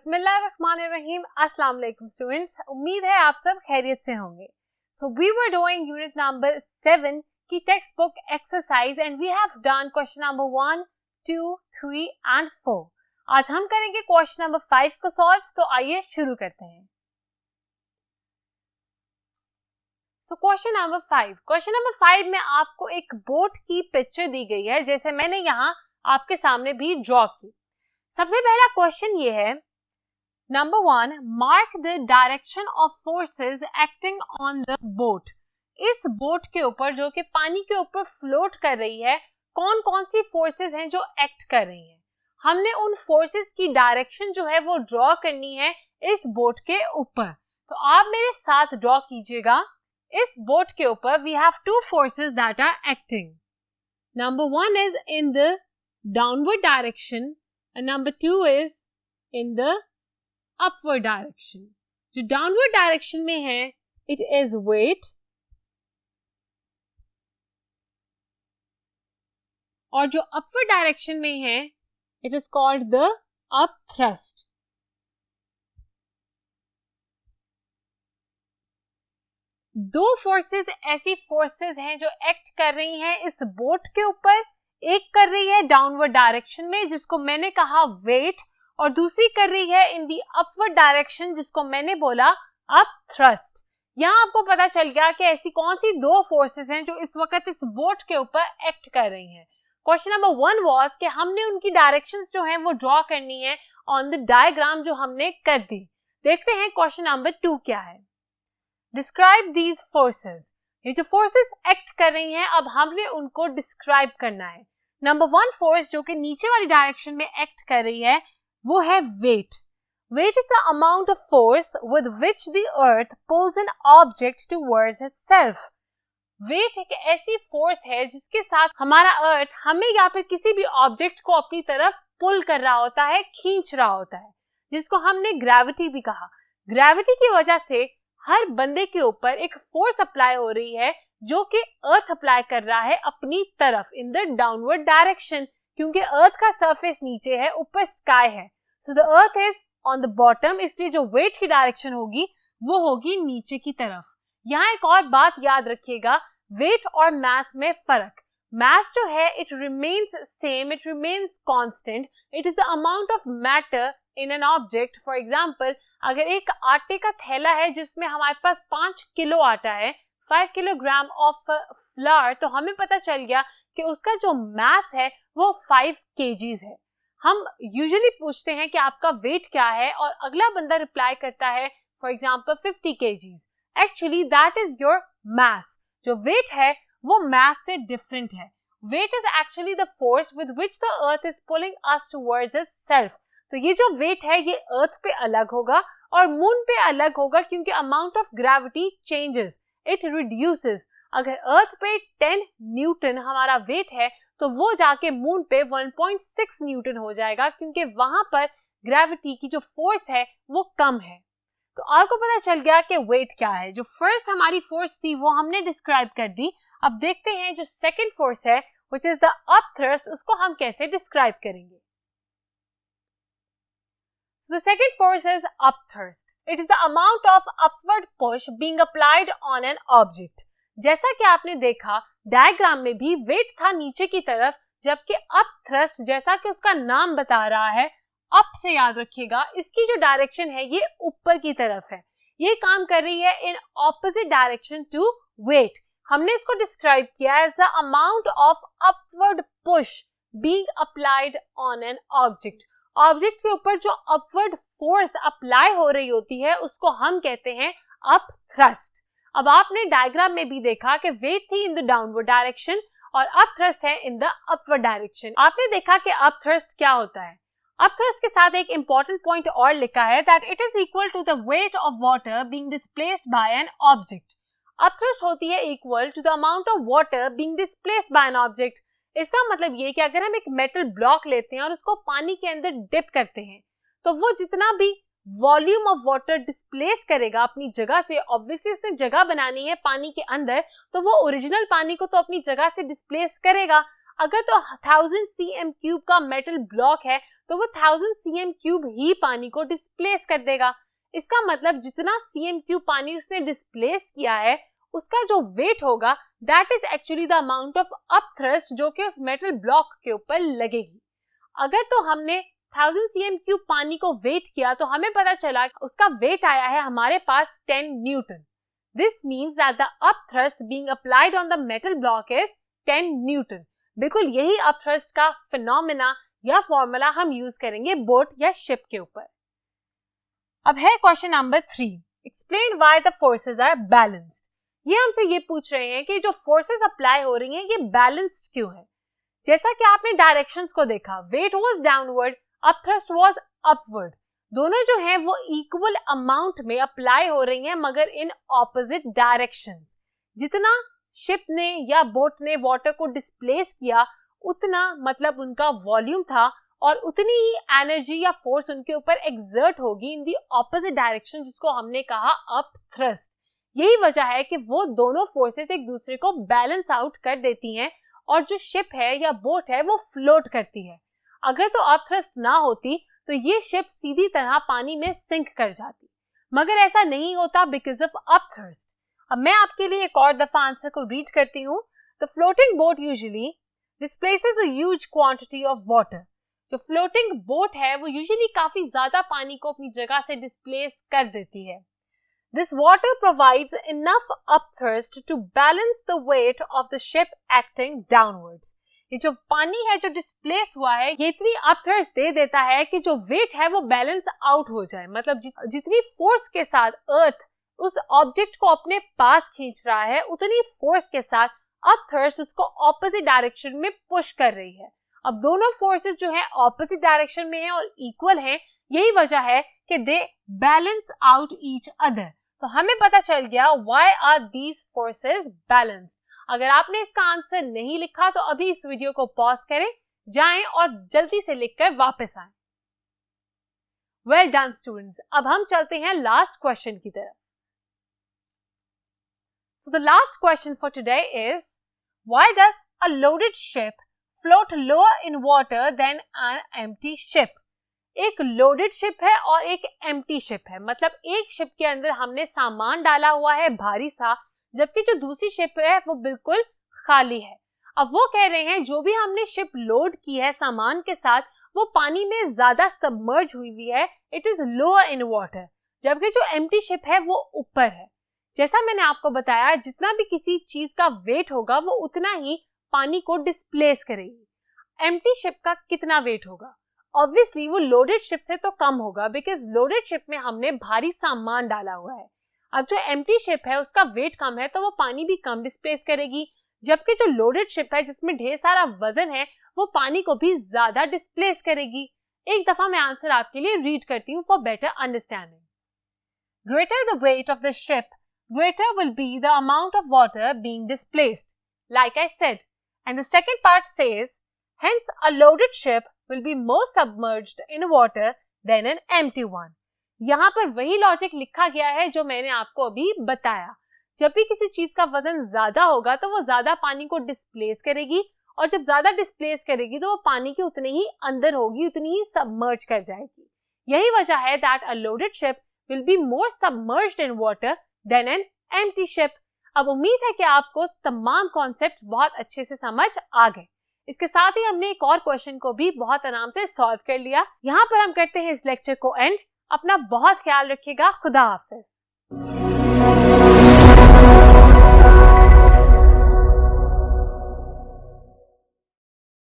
बिस्मिल्लाहिर्रहमानिर्रहीम। अस्सलाम वालेकुम स्टूडेंट्स, उम्मीद है आप सब खैरियत से होंगे। So we were doing unit number 7 की textbook exercise and we have done question number 1, 2, 3 and 4। आज हम करेंगे क्वेश्चन नंबर 5 को सॉल्व। तो आइए शुरू करते हैं। सो क्वेश्चन नंबर 5 में आपको एक बोट की पिक्चर दी गई है, जैसे मैंने यहाँ आपके सामने भी ड्रॉ की। सबसे पहला क्वेश्चन ये है, number 1, mark the direction of forces acting on the boat. इस बोट के ऊपर, जो कि पानी के ऊपर फ्लोट कर रही है, कौन कौन सी फोर्सेस हैं जो एक्ट कर रही हैं। हमने उन फोर्सेस की डायरेक्शन जो है वो ड्रॉ करनी है इस बोट के ऊपर। तो आप मेरे साथ ड्रॉ कीजिएगा। इस बोट के ऊपर we have two forces that are acting. Number 1 is in the downward direction and number 2 is in the upward direction। जो downward direction में है it is weight, और जो upward direction में है it is called the up thrust। दो forces ऐसी forces हैं जो एक्ट कर रही हैं इस बोट के ऊपर। एक कर रही है डाउनवर्ड डायरेक्शन में, जिसको मैंने कहा वेट, और दूसरी कर रही है इन दी अपवर्ड डायरेक्शन, जिसको मैंने बोला अप थ्रस्ट। यहाँ आपको पता चल गया कि ऐसी कौन सी दो फोर्सेस हैं जो इस वक्त इस बोट के ऊपर एक्ट कर रही हैं। क्वेश्चन नंबर 1 वाज कि हमने उनकी डायरेक्शंस जो हैं वो ड्रॉ करनी है ऑन द डायग्राम जो हमने कर दी। देखते हैं क्वेश्चन नंबर 2 क्या है। Describe these forces. ये जो फोर्सेस एक्ट कर रही हैं, अब हमने उनको डिस्क्राइब करना है। नंबर 1 फोर्स जो कि नीचे वाली डायरेक्शन में एक्ट कर रही है वो है weight. Weight is the amount of force with which the earth pulls an object towards itself. Weight एक ऐसी फोर्स है जिसके साथ हमारा अर्थ हमें या फिर किसी भी ऑब्जेक्ट को अपनी तरफ पुल कर रहा होता है, खींच रहा होता है, जिसको हमने ग्रेविटी भी कहा। ग्रेविटी की वजह से हर बंदे के ऊपर एक फोर्स अप्लाई हो रही है जो कि अर्थ अप्लाई कर रहा है अपनी तरफ इन द डाउनवर्ड डायरेक्शन, क्योंकि अर्थ का सरफेस नीचे है, ऊपर स्काई है। So the earth is on the bottom, इसलिए जो वेट की डायरेक्शन होगी वो होगी नीचे की तरफ। यहाँ एक और बात याद रखिएगा, वेट और मास में फर्क। मास जो है it remains same, it remains constant, it is the amount of matter in an object. For example, अगर एक आटे का थैला है जिसमें हमारे पास 5 किलो आटा है, 5 किलोग्राम ऑफ फ्लावर, तो हमें पता चल गया कि उसका जो मास है वो 5 kgs है। हम यूजुअली पूछते हैं कि आपका वेट क्या है, और अगला बंदा रिप्लाई करता है for example 50 kgs। Actually that is your mass. जो वेट है वो मास से डिफरेंट है। Weight is actually the force with which the earth is pulling us towards itself. तो ये जो वेट है ये अर्थ पे अलग होगा और मून पे अलग होगा, क्योंकि amount of gravity changes, it reduces. अगर अर्थ पे 10 न्यूटन हमारा वेट है तो वो जाके मून पे 1.6 न्यूटन हो जाएगा, क्योंकि वहां पर ग्रेविटी की जो फोर्स है वो कम है। तो आपको पता चल गया कि वेट क्या है। जो फर्स्ट हमारी फोर्स थी वो हमने डिस्क्राइब कर दी। अब देखते हैं जो सेकेंड फोर्स है which is the up thrust, उसको हम कैसे डिस्क्राइब करेंगे। So the second force is up thrust. It is the amount of upward push being applied on an object. जैसा कि आपने देखा डायग्राम में भी वेट था नीचे की तरफ, जबकि अप थ्रस्ट जैसा कि उसका नाम बता रहा है, अप से याद रखिएगा, इसकी जो डायरेक्शन है ये ऊपर की तरफ है। ये काम कर रही है in opposite direction to weight. हमने इसको डिस्क्राइब किया as the amount of upward push being applied on an object. Object के ऊपर जो अपवर्ड फोर्स अप्लाई हो रही होती है उसको हम कहते हैं अप थ्रस्ट। अब आपने डायग्राम में भी देखा कि वेट थी इन द डाउनवर्ड डायरेक्शन और अप थ्रस्ट है इन द अपवर्ड डायरेक्शन। आपने देखा कि अप थ्रस्ट क्या होता है। अप थ्रस्ट के साथ एक इंपॉर्टेंट पॉइंट और लिखा है that it is equal to the weight of water being displaced by an object. Upthrust होती है equal to the amount of water being displaced by an object. इसका मतलब ये कि अगर हम एक मेटल ब्लॉक लेते हैं और उसको पानी के अंदर डिप करते हैं, तो वो जितना भी वॉल्यूम ऑफ वाटर डिस्प्लेस करेगा अपनी जगह से, ऑब्वियसली उसने जगह बनानी है पानी के अंदर, तो वो ओरिजिनल पानी को तो अपनी जगह से डिस्प्लेस करेगा। अगर तो 1000 cm³ का मेटल ब्लॉक है तो वो 1000 cm क्यूब ही पानी को डिस्प्लेस कर देगा। इसका मतलब जितना cm क्यूब पानी उसने डिस्प्लेस किया है उसका जो वेट होगा that is actually the amount of upthrust जो कि उस मेटल ब्लॉक के ऊपर लगेगी। अगर तो हमने 1000 cm क्यूब पानी को वेट किया तो हमें पता चला उसका वेट आया है हमारे पास 10 Newton. This means that the upthrust being applied on the metal block is 10 Newton. बिल्कुल यही अपथ्रस्ट का फिनोमेना या फॉर्मूला हम यूज करेंगे बोट या शिप के ऊपर। अब है question number 3, explain why the forces are balanced. ये हमसे ये पूछ रहे हैं कि जो फोर्सेस अप्लाई हो रही हैं ये बैलेंस्ड क्यों है। जैसा कि आपने डायरेक्शंस को देखा, wait was downward, upthrust was upward, दोनों जो हैं वो इक्वल अमाउंट में अप्लाई हो रही हैं मगर इन ऑपोजिट डायरेक्शंस। जितना शिप ने या बोट ने वाटर को डिस्प्लेस किया उतना मतलब उनका वॉल्यूम था और उतनी ही एनर्जी या फोर्स उनके ऊपर एक्सर्ट होगी इन दी ऑपोजिट डायरेक्शन जिसको हमने कहा अपथ्रस्ट। यही वजह है कि वो दोनों फोर्सेस एक दूसरे को बैलेंस आउट कर देती हैं और जो शिप है या बोट है वो फ्लोट करती है। अगर तो अपथ्रस्ट ना होती तो ये शिप सीधी तरह पानी में सिंक कर जाती, मगर ऐसा नहीं होता बिकॉज ऑफ अपथ्रस्ट। अब मैं आपके लिए एक और दफा आंसर को रीड करती हूँ। The floating boat usually displaces a huge quantity of water. जो फ्लोटिंग बोट है वो यूजुअली काफी ज्यादा पानी को अपनी जगह से डिस्प्लेस कर देती है। This water provides enough upthrust to balance the weight of the ship acting downwards. ये जो पानी है जो डिस्प्लेस हुआ है ये इतनी अपथ्रस्ट दे देता है कि जो वेट है वो बैलेंस आउट हो जाए। मतलब जितनी फोर्स के साथ अर्थ उस ऑब्जेक्ट को अपने पास खींच रहा है उतनी फोर्स के साथ अपथ्रस्ट उसको ऑपोजिट डायरेक्शन में पुश कर रही है। अब दोनों फोर्सेस जो है ऑपोजिट डायरेक्शन में है और इक्वल है, यही वजह है कि दे बैलेंस आउट ईच अदर। तो हमें पता चल गया why are these forces balanced। अगर आपने इसका आंसर नहीं लिखा तो अभी इस वीडियो को पॉज करें, जाएं और जल्दी से लिखकर वापस आएं। वेल डन स्टूडेंट्स, अब हम चलते हैं लास्ट क्वेश्चन की तरफ। So the last question for today is, why does a loaded ship float lower in water than an empty ship? एक लोडेड शिप है और एक एम्प्टी शिप है, मतलब एक शिप के अंदर हमने सामान डाला हुआ है भारी सा, जबकि जो दूसरी शिप है वो बिल्कुल खाली है। अब वो कह रहे हैं जो भी हमने शिप लोड की है सामान के साथ वो पानी में ज्यादा सबमर्ज हुई हुई है, it is lower in water, जबकि जो एम्प्टी शिप है वो ऊपर है। जैसा मैंने आपको बताया जितना भी किसी चीज का वेट होगा वो उतना ही पानी को डिस्प्लेस करेगी। एम्प्टी शिप का कितना वेट होगा? ऑब्वियसली वो लोडेड शिप से तो कम होगा बिकॉज लोडेड शिप में हमने भारी सामान डाला हुआ है। अब जो एम्प्टी शिप है उसका वेट कम है तो वो पानी भी कम डिस्प्लेस करेगी, जबकि जो लोडेड शिप है जिसमें ढेर सारा वजन है वो पानी को भी ज्यादा डिस्प्लेस करेगी। एक दफा मैं आंसर आपके लिए रीड करती हूँ for better understanding. Greater the weight of the ship, greater will be the amount of water being displaced, like I said. And the second part says, hence a loaded ship will be more submerged in water than an empty one. यहाँ पर वही logic लिखा गया है जो मैंने आपको अभी बताया। जब भी किसी चीज का वजन ज्यादा होगा तो वो ज्यादा पानी को डिस्प्लेस करेगी और जब ज्यादा डिस्प्लेस करेगी तो वो पानी के उतने ही अंदर होगी, उतनी ही सबमर्ज कर जाएगी। यही वजह है that a loaded ship will be more submerged in water than an empty ship. अब उम्मीद है कि आपको तमाम कॉन्सेप्ट बहुत अच्छे से समझ आ गए। इसके साथ ही हमने एक और क्वेश्चन को भी बहुत आराम से सॉल्व कर लिया। यहाँ पर हम करते हैं इस लेक्चर को एंड। अपना बहुत ख्याल रखिएगा। खुदा हाफिज।